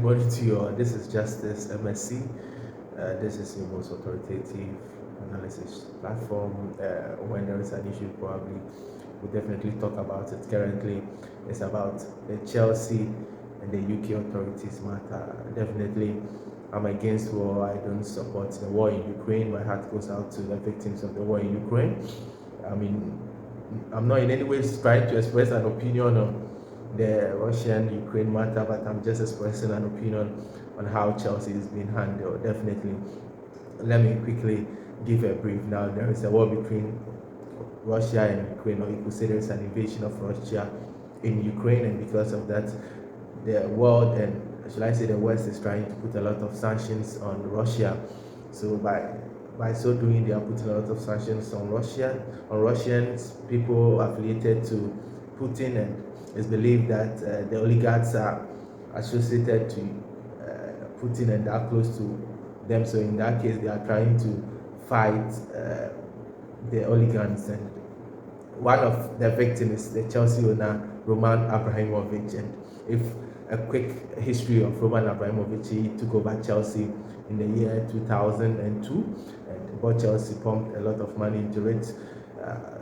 morning to you all. This is Justice MSC. This is the most authoritative analysis platform. When there is an issue, probably we'll definitely talk about it. Currently, it's about the Chelsea and the UK authorities matter. Definitely, I'm against war. I don't support the war in Ukraine. My heart goes out to the victims of the war in Ukraine. I mean, I'm not in any way trying to express an opinion on the Russian-Ukraine matter, but I'm just expressing an opinion on how Chelsea is being handled. Definitely, let me quickly give a brief. Now, there is a war between Russia and Ukraine, or you could say there is an invasion of Russia in Ukraine, and because of that, the world, and should I say the West, is trying to put a lot of sanctions on Russia. So by so doing, they are putting a lot of sanctions on Russia, on Russians, people affiliated to Putin, and it's believed that the oligarchs are associated to Putin and are close to them. So in that case, they are trying to fight the oligarchs, and one of the victims is the Chelsea owner Roman Abramovich. And if a quick history of Roman Abramovich, he took over Chelsea in the year 2002 and bought Chelsea, pumped a lot of money into it.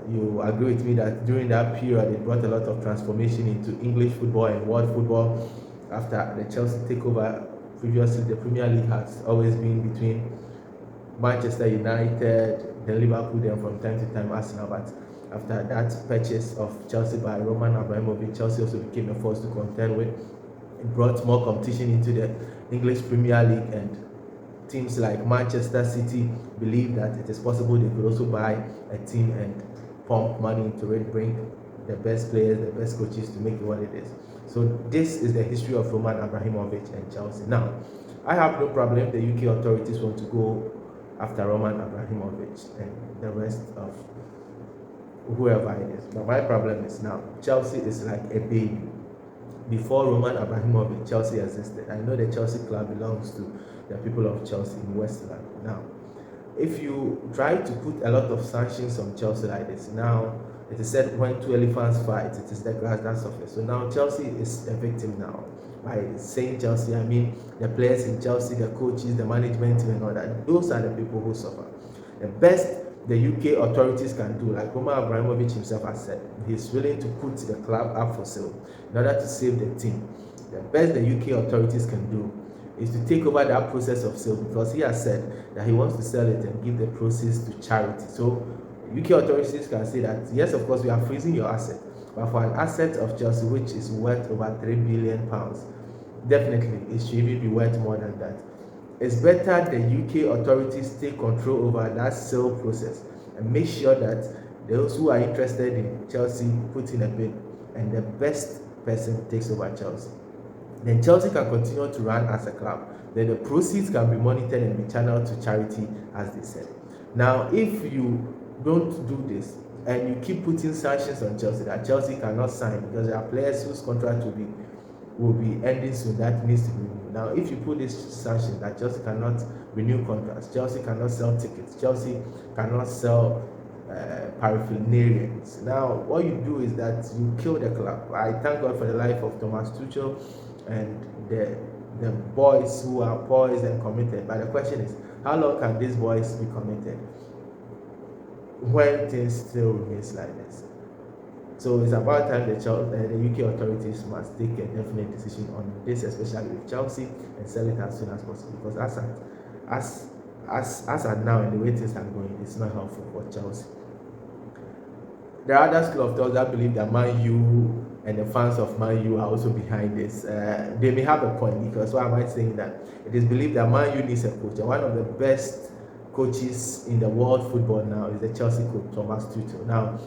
You agree with me that during that period, it brought a lot of transformation into English football and world football. After the Chelsea takeover, previously the Premier League has always been between Manchester United, then Liverpool, then from time to time Arsenal. But after that purchase of Chelsea by Roman Abramovich, Chelsea also became a force to contend with. It brought more competition into the English Premier League, and teams like Manchester City believe that it is possible they could also buy a team and pump money into it, bring the best players, the best coaches to make it what it is. So this is the history of Roman Abramovich and Chelsea. Now, I have no problem the UK authorities want to go after Roman Abramovich and the rest of whoever it is. But my problem is now, Chelsea is like a baby. Before Roman Abramovich, Chelsea existed. I know the Chelsea club belongs to the people of Chelsea in West London. Now, if you try to put a lot of sanctions on Chelsea like this, now it is said when two elephants fight, it is the grass that suffers. So now Chelsea is a victim now. By saying Chelsea, I mean the players in Chelsea, the coaches, the management team and all that. Those are the people who suffer. The best the UK authorities can do, like Roman Abramovich himself has said, he's willing to put the club up for sale in order to save the team. The best the UK authorities can do is to take over that process of sale, because he has said that he wants to sell it and give the proceeds to charity. So UK authorities can say that, yes, of course, we are freezing your asset, but for an asset of Chelsea, which is worth over £3 billion, definitely it should even be worth more than that. It's better the UK authorities take control over that sale process and make sure that those who are interested in Chelsea put in a bid, and the best person takes over Chelsea. Then Chelsea can continue to run as a club. Then the proceeds can be monitored and be channeled to charity, as they said. Now, if you don't do this and you keep putting sanctions on Chelsea that Chelsea cannot sign because there are players whose contract will be ending soon, that needs to be renewed. Now, if you put this sanction that Chelsea cannot renew contracts, Chelsea cannot sell tickets, Chelsea cannot sell paraphernalias. Now, what you do is that you kill the club. I thank God for the life of Thomas Tuchel and the boys who are poised and committed. But the question is, how long can these boys be committed when things still remains like this? So it's about time the UK authorities must take a definite decision on this, especially with Chelsea, and sell it as soon as possible. Because as at now, and the way things are going, it's not helpful for Chelsea. There are other school of thought that believe that Man U and the fans of Man U are also behind this. They may have a point, because why am I saying that? It is believed that Man U needs a coach, and one of the best coaches in the world football now is the Chelsea coach, Thomas Tuchel. Now,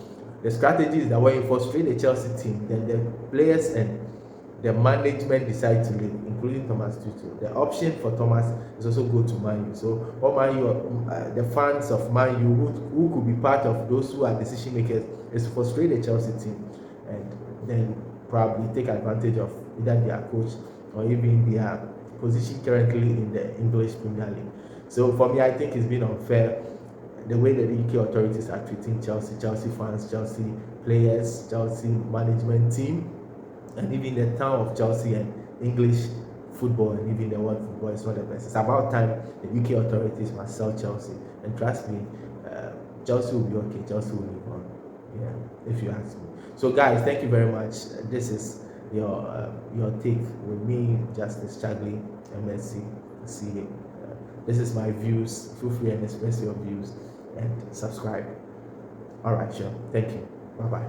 the strategy is that when you frustrate the Chelsea team, then the players and the management decide to leave, including Thomas Tuchel. The option for Thomas is also go to Man U. So, what Man U, the fans of Man U who could be part of those who are decision makers, is to frustrate the Chelsea team and then probably take advantage of either their coach or even their position currently in the English Premier League. So for me, I think it's been unfair the way that the UK authorities are treating Chelsea fans, Chelsea players, Chelsea management team, and even the town of Chelsea and English football and even the world football is not the best. It's about time the UK authorities must sell Chelsea. And trust me, Chelsea will be okay. Chelsea will live on. Yeah, if you ask me. So guys, thank you very much. This is your take with me, Justice Chagley, MSc. See, this is my views. Feel free and express your views and subscribe. All right, sure. Thank you. Bye bye.